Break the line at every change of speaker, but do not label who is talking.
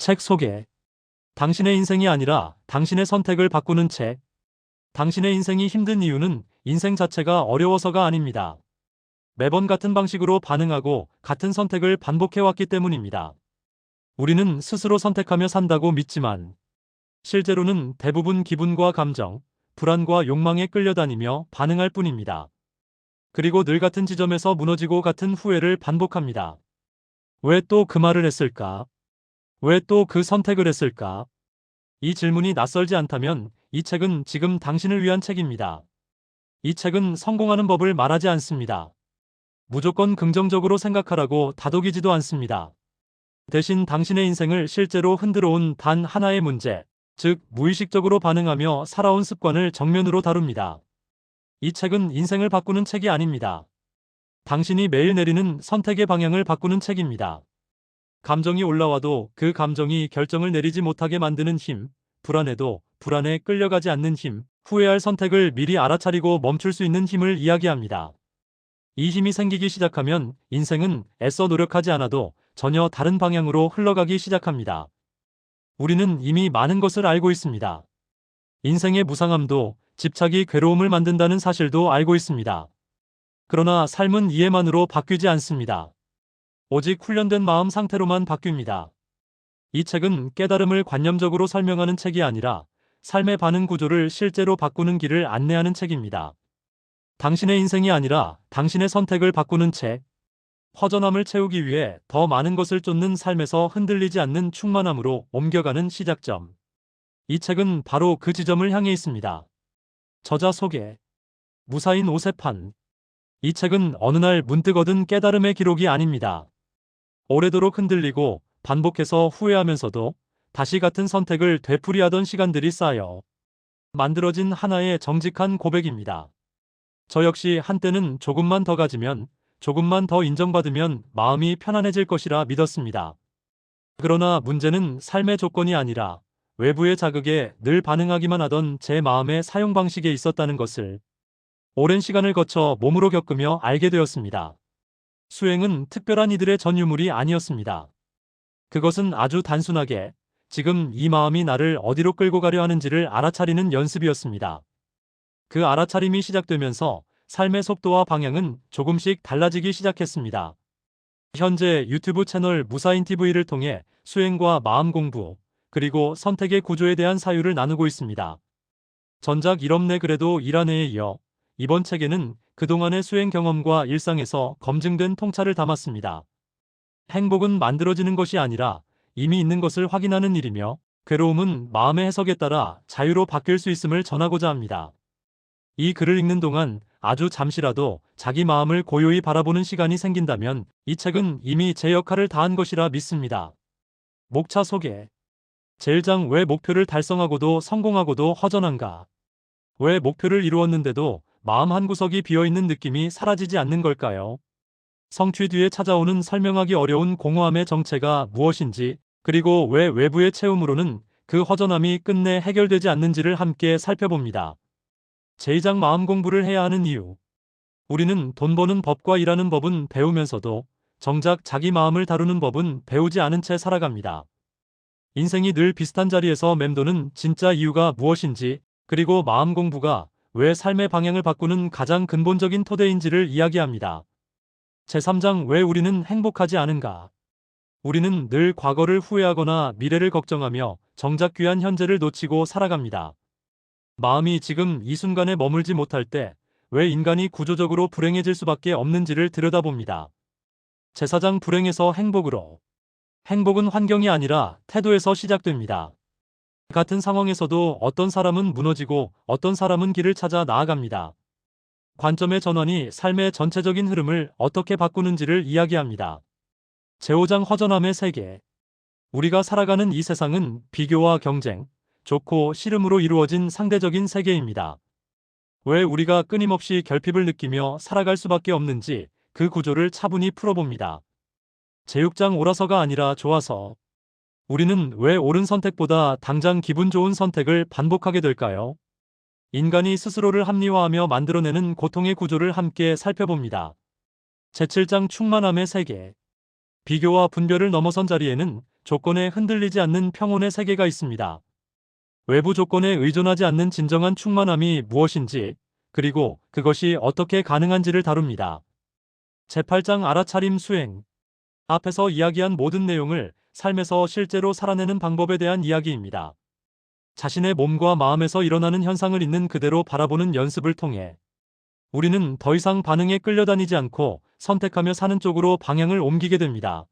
책 소개. 당신의 인생이 아니라 당신의 선택을 바꾸는 책. 당신의 인생이 힘든 이유는 인생 자체가 어려워서가 아닙니다. 매번 같은 방식으로 반응하고 같은 선택을 반복해왔기 때문입니다. 우리는 스스로 선택하며 산다고 믿지만 실제로는 대부분 기분과 감정, 불안과 욕망에 끌려다니며 반응할 뿐입니다. 그리고 늘 같은 지점에서 무너지고 같은 후회를 반복합니다. 왜 또 그 말을 했을까? 왜 또 그 선택을 했을까? 이 질문이 낯설지 않다면 이 책은 지금 당신을 위한 책입니다. 이 책은 성공하는 법을 말하지 않습니다. 무조건 긍정적으로 생각하라고 다독이지도 않습니다. 대신 당신의 인생을 실제로 흔들어 온 단 하나의 문제, 즉 무의식적으로 반응하며 살아온 습관을 정면으로 다룹니다. 이 책은 인생을 바꾸는 책이 아닙니다. 당신이 매일 내리는 선택의 방향을 바꾸는 책입니다. 감정이 올라와도 그 감정이 결정을 내리지 못하게 만드는 힘, 불안해도 불안에 끌려가지 않는 힘, 후회할 선택을 미리 알아차리고 멈출 수 있는 힘을 이야기합니다. 이 힘이 생기기 시작하면 인생은 애써 노력하지 않아도 전혀 다른 방향으로 흘러가기 시작합니다. 우리는 이미 많은 것을 알고 있습니다. 인생의 무상함도 집착이 괴로움을 만든다는 사실도 알고 있습니다. 그러나 삶은 이해만으로 바뀌지 않습니다. 오직 훈련된 마음 상태로만 바뀝니다. 이 책은 깨달음을 관념적으로 설명하는 책이 아니라 삶의 반응 구조를 실제로 바꾸는 길을 안내하는 책입니다. 당신의 인생이 아니라 당신의 선택을 바꾸는 책. 허전함을 채우기 위해 더 많은 것을 쫓는 삶에서 흔들리지 않는 충만함으로 옮겨가는 시작점. 이 책은 바로 그 지점을 향해 있습니다. 저자 소개. 무사인 오세판. 이 책은 어느 날 문득 얻은 깨달음의 기록이 아닙니다. 오래도록 흔들리고 반복해서 후회하면서도 다시 같은 선택을 되풀이하던 시간들이 쌓여 만들어진 하나의 정직한 고백입니다. 저 역시 한때는 조금만 더 가지면, 조금만 더 인정받으면 마음이 편안해질 것이라 믿었습니다. 그러나 문제는 삶의 조건이 아니라 외부의 자극에 늘 반응하기만 하던 제 마음의 사용 방식에 있었다는 것을 오랜 시간을 거쳐 몸으로 겪으며 알게 되었습니다. 수행은 특별한 이들의 전유물이 아니었습니다. 그것은 아주 단순하게 지금 이 마음이 나를 어디로 끌고 가려 하는지를 알아차리는 연습이었습니다. 그 알아차림이 시작되면서 삶의 속도와 방향은 조금씩 달라지기 시작했습니다. 현재 유튜브 채널 무사인TV를 통해 수행과 마음 공부, 그리고 선택의 구조에 대한 사유를 나누고 있습니다. 전작 이럽네 그래도 일하네에 이어 이번 책에는 그동안의 수행 경험과 일상에서 검증된 통찰을 담았습니다. 행복은 만들어지는 것이 아니라 이미 있는 것을 확인하는 일이며 괴로움은 마음의 해석에 따라 자유로 바뀔 수 있음을 전하고자 합니다. 이 글을 읽는 동안 아주 잠시라도 자기 마음을 고요히 바라보는 시간이 생긴다면 이 책은 이미 제 역할을 다한 것이라 믿습니다. 목차 소개. 제1장 왜 목표를 달성하고도 성공하고도 허전한가? 왜 목표를 이루었는데도 마음 한구석이 비어있는 느낌이 사라지지 않는 걸까요? 성취 뒤에 찾아오는 설명하기 어려운 공허함의 정체가 무엇인지, 그리고 왜 외부의 채움으로는 그 허전함이 끝내 해결되지 않는지를 함께 살펴봅니다. 제2장 마음 공부를 해야 하는 이유. 우리는 돈 버는 법과 일하는 법은 배우면서도 정작 자기 마음을 다루는 법은 배우지 않은 채 살아갑니다. 인생이 늘 비슷한 자리에서 맴도는 진짜 이유가 무엇인지, 그리고 마음 공부가 왜 삶의 방향을 바꾸는 가장 근본적인 토대인지를 이야기합니다. 제3장 왜 우리는 행복하지 않은가? 우리는 늘 과거를 후회하거나 미래를 걱정하며 정작 귀한 현재를 놓치고 살아갑니다. 마음이 지금 이 순간에 머물지 못할 때 왜 인간이 구조적으로 불행해질 수밖에 없는지를 들여다봅니다. 제4장 불행에서 행복으로. 행복은 환경이 아니라 태도에서 시작됩니다. 같은 상황에서도 어떤 사람은 무너지고 어떤 사람은 길을 찾아 나아갑니다. 관점의 전환이 삶의 전체적인 흐름을 어떻게 바꾸는지를 이야기합니다. 제5장 허전함의 세계. 우리가 살아가는 이 세상은 비교와 경쟁, 좋고 싫음으로 이루어진 상대적인 세계입니다. 왜 우리가 끊임없이 결핍을 느끼며 살아갈 수밖에 없는지 그 구조를 차분히 풀어봅니다. 제6장 옳아서가 아니라 좋아서. 우리는 왜 옳은 선택보다 당장 기분 좋은 선택을 반복하게 될까요? 인간이 스스로를 합리화하며 만들어내는 고통의 구조를 함께 살펴봅니다. 제7장 충만함의 세계. 비교와 분별을 넘어선 자리에는 조건에 흔들리지 않는 평온의 세계가 있습니다. 외부 조건에 의존하지 않는 진정한 충만함이 무엇인지, 그리고 그것이 어떻게 가능한지를 다룹니다. 제8장 알아차림 수행. 앞에서 이야기한 모든 내용을 삶에서 실제로 살아내는 방법에 대한 이야기입니다. 자신의 몸과 마음에서 일어나는 현상을 있는 그대로 바라보는 연습을 통해 우리는 더 이상 반응에 끌려다니지 않고 선택하며 사는 쪽으로 방향을 옮기게 됩니다.